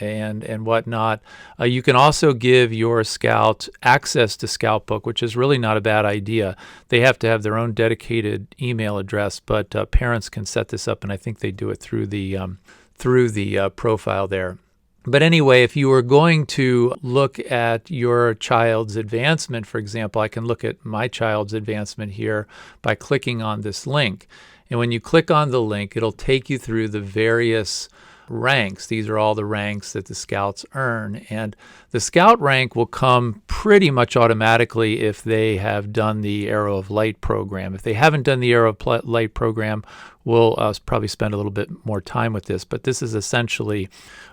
and whatnot. You can also give your scout access to Scoutbook, which is really not a bad idea. They have to have their own dedicated email address, but parents can set this up, and I think they do it through the profile there. But anyway, if you were going to look at your child's advancement, for example, I can look at my child's advancement here by clicking on this link. And when you click on the link, it'll take you through the various ranks. These are all the ranks that the scouts earn. And the scout rank will come pretty much automatically if they have done the Arrow of Light program. If they haven't done the Arrow of Light program, we'll probably spend a little bit more time with this. But this is essentially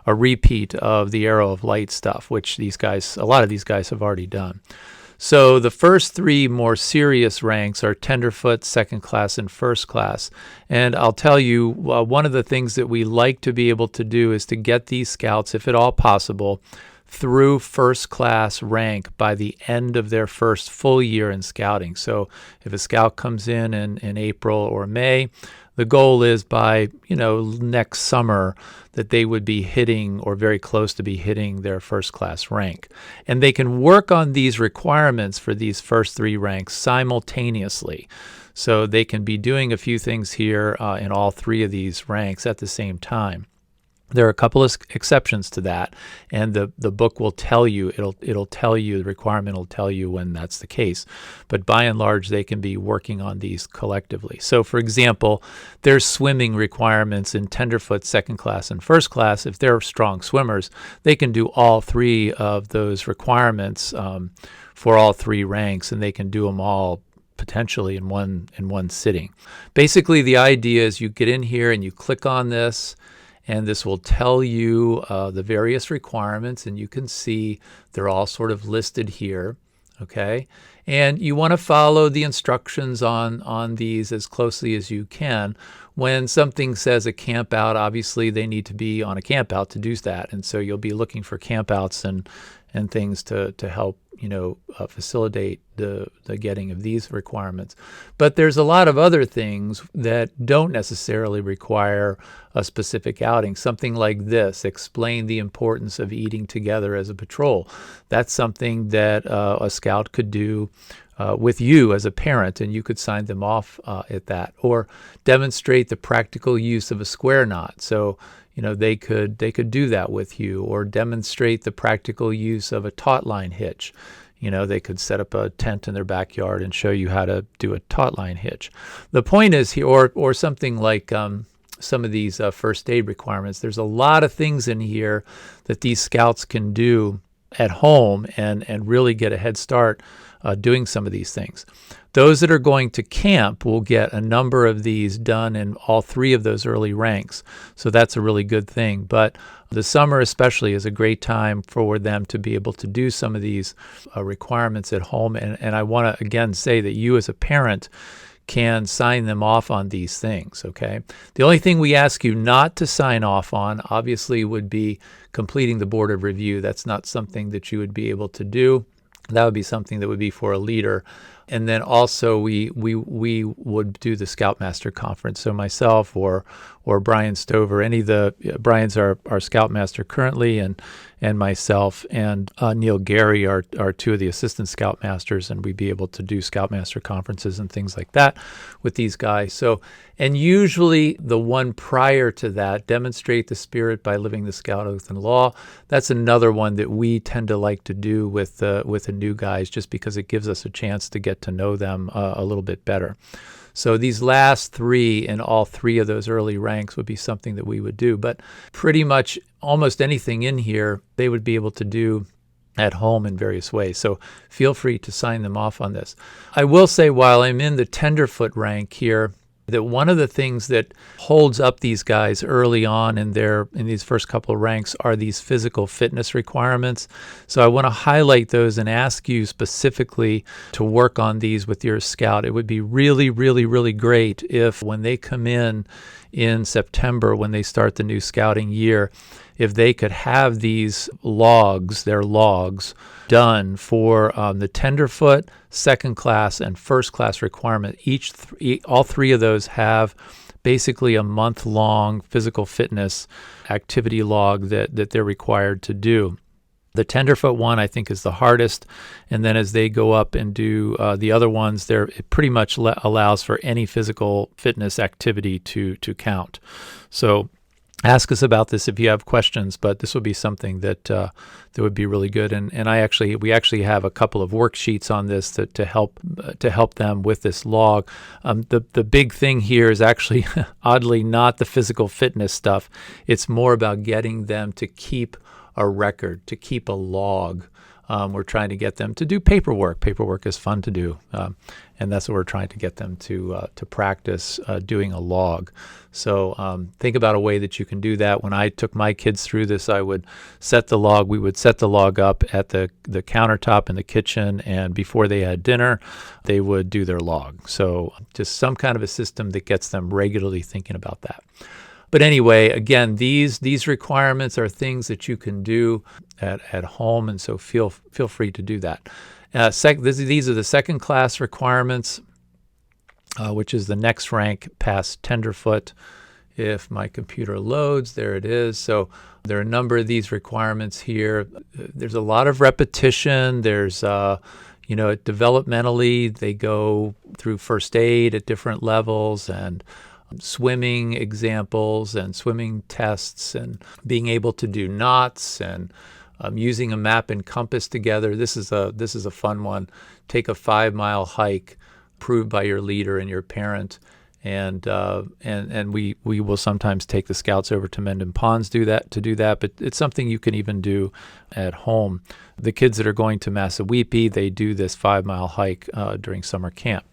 a repeat of the Arrow of Light stuff, which a lot of these guys have already done. So the first three more serious ranks are Tenderfoot, Second Class, and First Class. And I'll tell you, one of the things that we like to be able to do is to get these scouts, if at all possible, through First Class rank by the end of their first full year in scouting. So if a scout comes in April or May, the goal is by next summer that they would be hitting or very close to be hitting their First Class rank. And they can work on these requirements for these first three ranks simultaneously. So they can be doing a few things here in all three of these ranks at the same time. There are a couple of exceptions to that, and the book will tell you, it'll tell you, the requirement will tell you when that's the case. But by and large, they can be working on these collectively. So for example, there's swimming requirements in Tenderfoot, Second Class, and First Class. If they're strong swimmers, they can do all three of those requirements for all three ranks, and they can do them all potentially in one sitting. Basically, the idea is you get in here and you click on this, and this will tell you the various requirements, and you can see they're all sort of listed here, okay? And you want to follow the instructions on these as closely as you can. When something says a camp out, obviously they need to be on a camp out to do that, and so you'll be looking for camp outs and things to help facilitate the getting of these requirements. But there's a lot of other things that don't necessarily require a specific outing. Something like this, explain the importance of eating together as a patrol. That's something that a scout could do with you as a parent, and you could sign them off at that. Or demonstrate the practical use of a square knot. So they could do that with you, or demonstrate the practical use of a taut line hitch. They could set up a tent in their backyard and show you how to do a taut line hitch. The point is here, or something like some of these first aid requirements. There's a lot of things in here that these scouts can do at home and really get a head start doing some of these things. Those that are going to camp will get a number of these done in all three of those early ranks. So that's a really good thing. But the summer especially is a great time for them to be able to do some of these requirements at home. And I want to, again, say that you as a parent can sign them off on these things, okay? The only thing we ask you not to sign off on, obviously, would be completing the board of review. That's not something that you would be able to do. That would be something that would be for a leader. And then also we would do the Scoutmaster Conference. So myself or Brian Stover, any of the Brian's our Scoutmaster currently, and and myself and Neil Gary are two of the assistant scoutmasters, and we'd be able to do scoutmaster conferences and things like that with these guys. So, and usually the one prior to that, demonstrate the spirit by living the Scout Oath and Law. That's another one that we tend to like to do with the new guys, just because it gives us a chance to get to know them a little bit better. So these last three and all three of those early ranks would be something that we would do. But pretty much almost anything in here, they would be able to do at home in various ways. So feel free to sign them off on this. I will say, while I'm in the tenderfoot rank here, that one of the things that holds up these guys early on in these first couple of ranks are these physical fitness requirements. So I want to highlight those and ask you specifically to work on these with your scout. It would be really, really, really great if when they come in September, when they start the new scouting year, if they could have these logs, their logs, done for the tenderfoot, second class, and first class requirement. All three of those have basically a month-long physical fitness activity log that they're required to do. The tenderfoot one, I think, is the hardest, and then as they go up and do the other ones, it pretty much allows for any physical fitness activity to count. So ask us about this if you have questions, but this would be something that would be really good. And we actually have a couple of worksheets on this to help them with this log. The big thing here is actually oddly not the physical fitness stuff. It's more about getting them to keep a record, to keep a log. We're trying to get them to do paperwork. Paperwork is fun to do, and that's what we're trying to get them to practice doing a log. So think about a way that you can do that. When I took my kids through this, we would set the log up at the countertop in the kitchen, and before they had dinner, they would do their log. So just some kind of a system that gets them regularly thinking about that. But anyway, again, these requirements are things that you can do at home, and so feel free to do that. These are the second class requirements, which is the next rank past tenderfoot. If my computer loads, there it is. So there are a number of these requirements here. There's a lot of repetition. There's developmentally, they go through first aid at different levels, and swimming examples and swimming tests, and being able to do knots, and using a map and compass together. This is a fun one. Take a 5-mile hike, approved by your leader and your parent, and we will sometimes take the scouts over to Mendon Ponds to do that. But it's something you can even do at home. The kids that are going to Massawepie, they do this 5-mile hike during summer camp.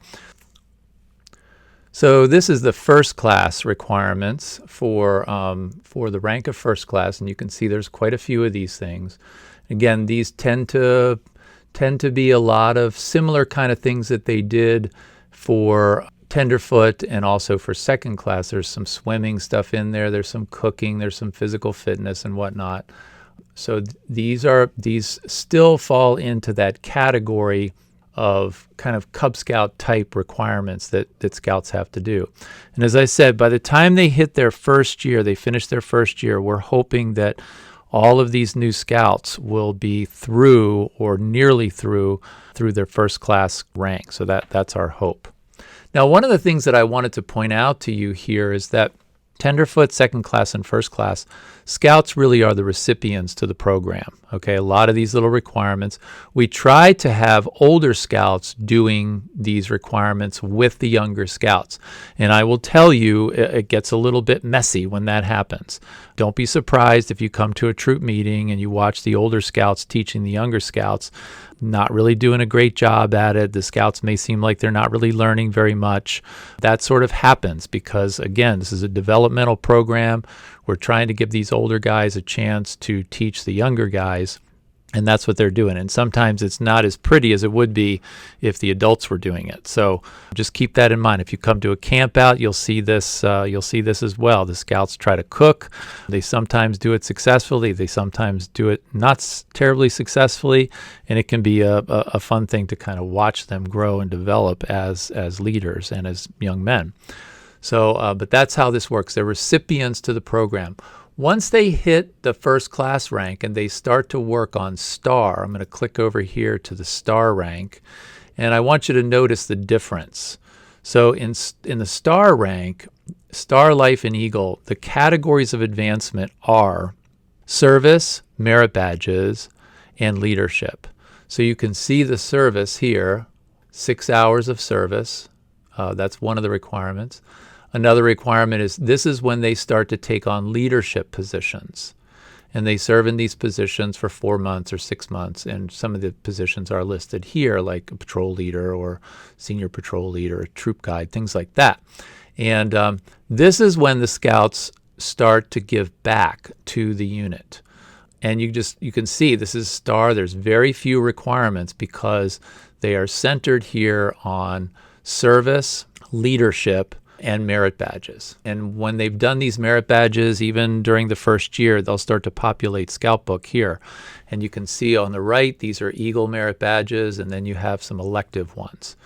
So this is the first class requirements for the rank of first class, and you can see there's quite a few of these things. Again, these tend to be a lot of similar kind of things that they did for tenderfoot and also for second class. There's some swimming stuff in there. There's some cooking. There's some physical fitness and whatnot. So these still fall into that category of kind of Cub Scout type requirements that scouts have to do. And as I said, by the time they hit their first year, they finish their first year, we're hoping that all of these new scouts will be through or nearly through their first class rank. So that's our hope. Now, one of the things that I wanted to point out to you here is that tenderfoot, second class, and first class, scouts really are the recipients to the program. Okay, a lot of these little requirements. We try to have older scouts doing these requirements with the younger scouts. And I will tell you, it gets a little bit messy when that happens. Don't be surprised if you come to a troop meeting and you watch the older scouts teaching the younger scouts, not really doing a great job at it. The scouts may seem like they're not really learning very much. That sort of happens because, again, this is a developmental program. We're trying to give these older guys a chance to teach the younger guys, and that's what they're doing. And sometimes it's not as pretty as it would be if the adults were doing it. So just keep that in mind. If you come to a camp out, you'll see this as well. The scouts try to cook. They sometimes do it successfully. They sometimes do it not terribly successfully, and it can be a fun thing to kind of watch them grow and develop as leaders and as young men. So, but that's how this works. They're recipients to the program. Once they hit the first class rank and they start to work on star, I'm going to click over here to the star rank, and I want you to notice the difference. So in the star rank, Star, Life, and Eagle, the categories of advancement are service, merit badges, and leadership. So you can see the service here, 6 hours of service. That's one of the requirements. Another requirement is this is when they start to take on leadership positions. And they serve in these positions for 4 months or 6 months. And some of the positions are listed here, like a patrol leader or senior patrol leader, a troop guide, things like that. And this is when the scouts start to give back to the unit. And you can see this is star. There's very few requirements because they are centered here on service, leadership, and merit badges. And when they've done these merit badges, even during the first year, they'll start to populate Scout Book here. And you can see on the right, these are Eagle merit badges, and then you have some elective ones.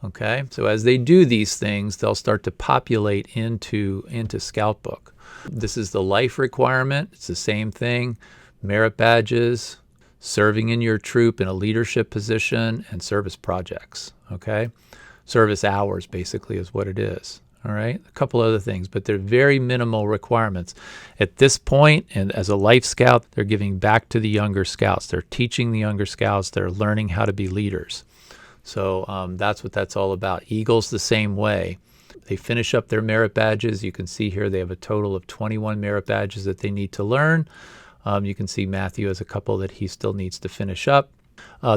Okay, so as they do these things, they'll start to populate into Scout Book. This is the life requirement. It's the same thing. Merit badges, serving in your troop in a leadership position, and service projects. Okay, service hours basically is what it is. All right, a couple other things, but they're very minimal requirements. At this point, and as a Life Scout, they're giving back to the younger scouts. They're teaching the younger scouts. They're learning how to be leaders. So that's what that's all about. Eagles the same way. They finish up their merit badges. You can see here they have a total of 21 merit badges that they need to learn. You can see Matthew has a couple that he still needs to finish up.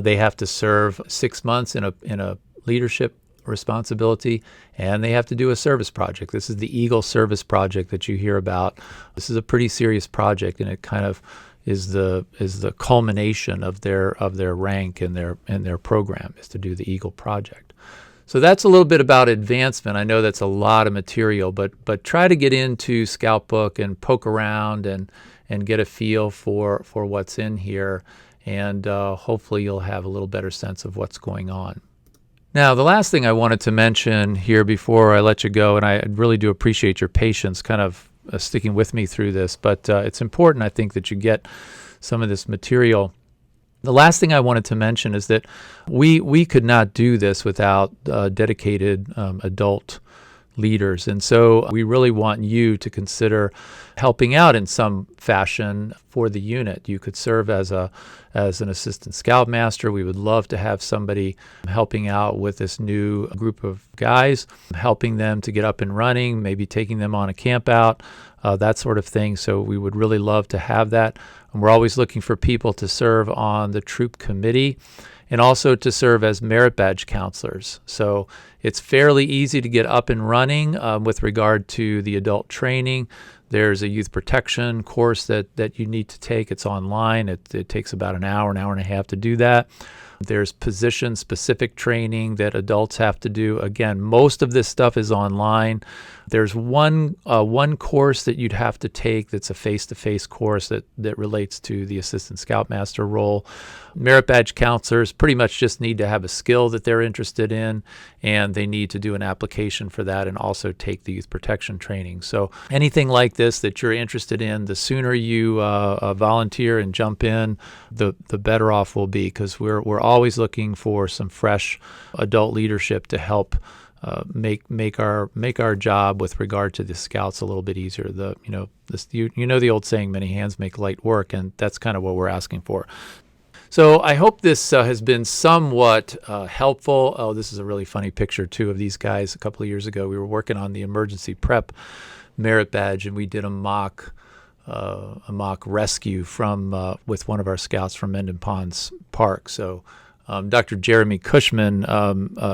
They have to serve 6 months in a leadership responsibility, and they have to do a service project. This is the Eagle service project that you hear about. This is a pretty serious project, and it kind of is the culmination of their rank and their program is to do the Eagle project. So that's a little bit about advancement. I know that's a lot of material, but try to get into Scout Book and poke around and get a feel for what's in here, and hopefully you'll have a little better sense of what's going on. Now, the last thing I wanted to mention here before I let you go, and I really do appreciate your patience kind of sticking with me through this, but it's important, I think, that you get some of this material. The last thing I wanted to mention is that we could not do this without dedicated adult leaders. And so we really want you to consider helping out in some fashion for the unit. You could serve as an assistant scoutmaster. We would love to have somebody helping out with this new group of guys, helping them to get up and running, maybe taking them on a camp out, that sort of thing. So we would really love to have that. And we're always looking for people to serve on the troop committee and also to serve as merit badge counselors. So it's fairly easy to get up and running with regard to the adult training. There's a youth protection course that you need to take. It's online. It takes about an hour and a half to do that. There's position-specific training that adults have to do. Again, most of this stuff is online. There's one course that you'd have to take that's a face-to-face course that relates to the assistant scoutmaster role. Merit badge counselors pretty much just need to have a skill that they're interested in, and they need to do an application for that and also take the youth protection training. So anything like this that you're interested in, the sooner you volunteer and jump in, the better off we'll be, because we're always looking for some fresh adult leadership to help make our job with regard to the scouts a little bit easier. The old saying, many hands make light work, and that's kind of what we're asking for. So I hope this has been somewhat helpful. Oh, this is a really funny picture too of these guys. A couple of years ago, we were working on the emergency prep merit badge, and we did a mock rescue with one of our scouts from Mendon Ponds Park. So Dr. Jeremy Cushman,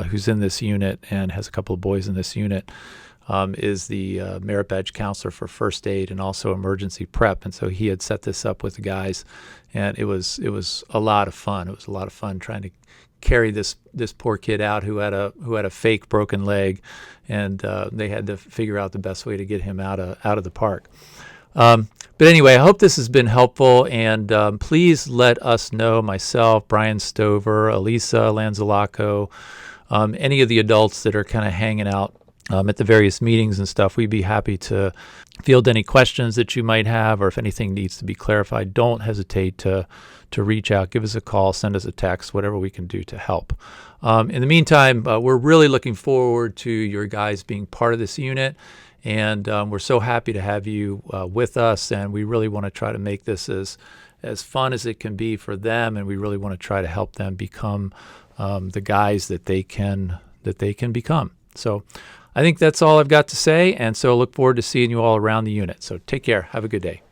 who's in this unit and has a couple of boys in this unit, is the merit badge counselor for first aid and also emergency prep. And so he had set this up with the guys, and it was a lot of fun. It was a lot of fun trying to carry this poor kid out who had a fake broken leg, and they had to figure out the best way to get him out of the park. But anyway, I hope this has been helpful, and please let us know, myself, Brian Stover, Elisa Lanzalaco, any of the adults that are kind of hanging out at the various meetings and stuff. We'd be happy to field any questions that you might have, or if anything needs to be clarified, don't hesitate to reach out, give us a call, send us a text, whatever we can do to help. In the meantime, we're really looking forward to your guys being part of this unit, and we're so happy to have you with us, and we really want to try to make this as fun as it can be for them, and we really want to try to help them become the guys that they can become. So I think that's all I've got to say, and so I look forward to seeing you all around the unit. So take care. Have a good day.